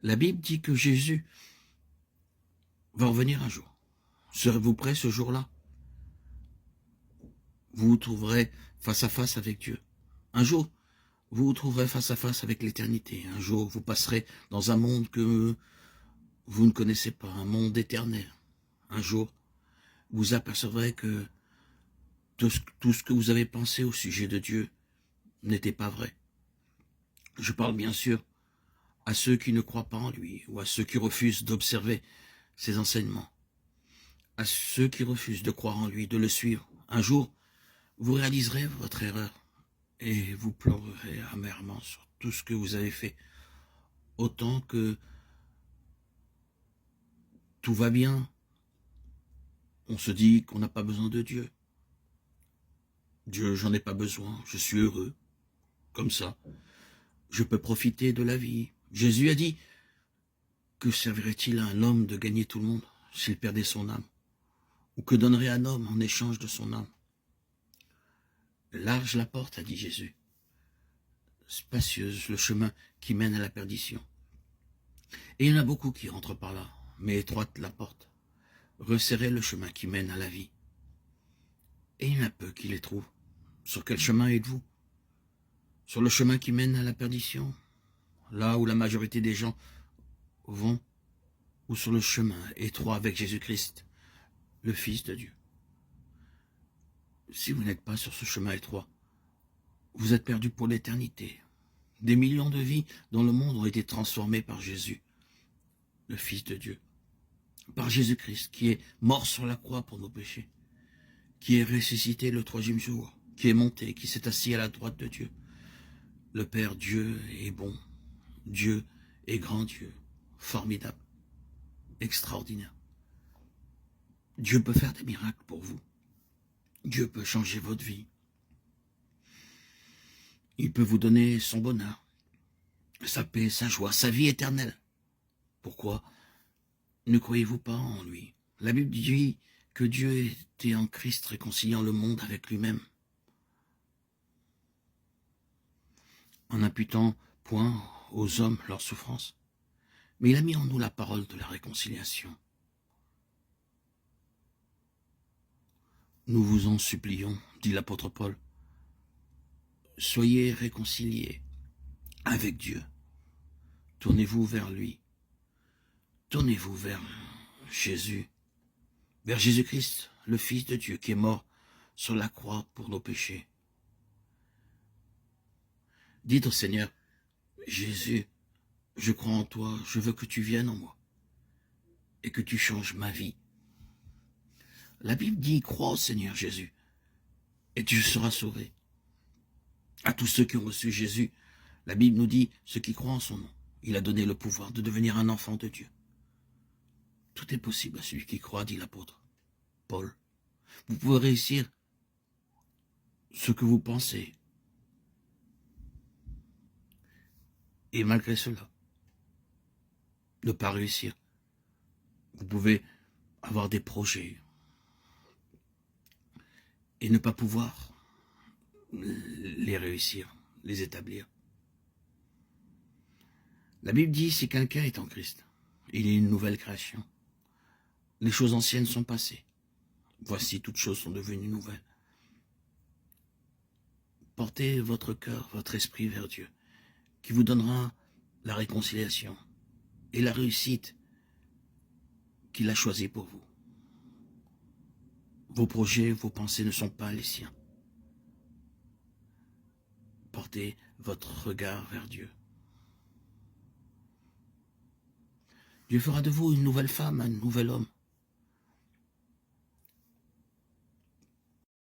La Bible dit que Jésus va revenir un jour. Serez-vous prêts ce jour-là? Vous vous trouverez face à face avec Dieu. Un jour, vous vous trouverez face à face avec l'éternité. Un jour, vous passerez dans un monde que vous ne connaissez pas, un monde éternel. Un jour, vous apercevrez que tout ce que vous avez pensé au sujet de Dieu n'était pas vrai. Je parle bien sûr à ceux qui ne croient pas en lui, ou à ceux qui refusent d'observer ses enseignements, à ceux qui refusent de croire en lui, de le suivre. Un jour, vous réaliserez votre erreur et vous pleurerez amèrement sur tout ce que vous avez fait, autant que tout va bien. On se dit qu'on n'a pas besoin de Dieu. Dieu, j'en ai pas besoin, je suis heureux, comme ça. Je peux profiter de la vie. Jésus a dit, que servirait-il à un homme de gagner tout le monde s'il perdait son âme? Ou que donnerait un homme en échange de son âme? Large la porte, a dit Jésus. Spacieuse le chemin qui mène à la perdition. Et il y en a beaucoup qui rentrent par là, mais étroite la porte. Resserrez le chemin qui mène à la vie. Et il y en a peu qui les trouvent. Sur quel chemin êtes-vous? Sur le chemin qui mène à la perdition, là où la majorité des gens vont, ou sur le chemin étroit avec Jésus-Christ, le Fils de Dieu? Si vous n'êtes pas sur ce chemin étroit, vous êtes perdu pour l'éternité. Des millions de vies dans le monde ont été transformées par Jésus, le Fils de Dieu, par Jésus-Christ, qui est mort sur la croix pour nos péchés, qui est ressuscité le 3e jour, qui est monté, qui s'est assis à la droite de Dieu. Le Père Dieu est bon, Dieu est grand Dieu, formidable, extraordinaire. Dieu peut faire des miracles pour vous. Dieu peut changer votre vie. Il peut vous donner son bonheur, sa paix, sa joie, sa vie éternelle. Pourquoi ne croyez-vous pas en lui? La Bible dit que Dieu était en Christ réconciliant le monde avec lui-même, en imputant point aux hommes leurs souffrances. Mais il a mis en nous la parole de la réconciliation. Nous vous en supplions, dit l'apôtre Paul, soyez réconciliés avec Dieu. Tournez-vous vers lui. Tournez-vous vers Jésus, vers Jésus-Christ, le Fils de Dieu, qui est mort sur la croix pour nos péchés. Dites au Seigneur, Jésus, je crois en toi, je veux que tu viennes en moi et que tu changes ma vie. La Bible dit, crois au Seigneur Jésus et tu seras sauvé. À tous ceux qui ont reçu Jésus, la Bible nous dit, ceux qui croient en son nom, il a donné le pouvoir de devenir un enfant de Dieu. Tout est possible à celui qui croit, dit l'apôtre Paul. Vous pouvez réussir ce que vous pensez. Et malgré cela, ne pas réussir. Vous pouvez avoir des projets et ne pas pouvoir les réussir, les établir. La Bible dit, si quelqu'un est en Christ, il est une nouvelle création. Les choses anciennes sont passées. Voici, toutes choses sont devenues nouvelles. Portez votre cœur, votre esprit vers Dieu, qui vous donnera la réconciliation et la réussite qu'il a choisie pour vous. Vos projets, vos pensées ne sont pas les siens. Portez votre regard vers Dieu. Dieu fera de vous une nouvelle femme, un nouvel homme.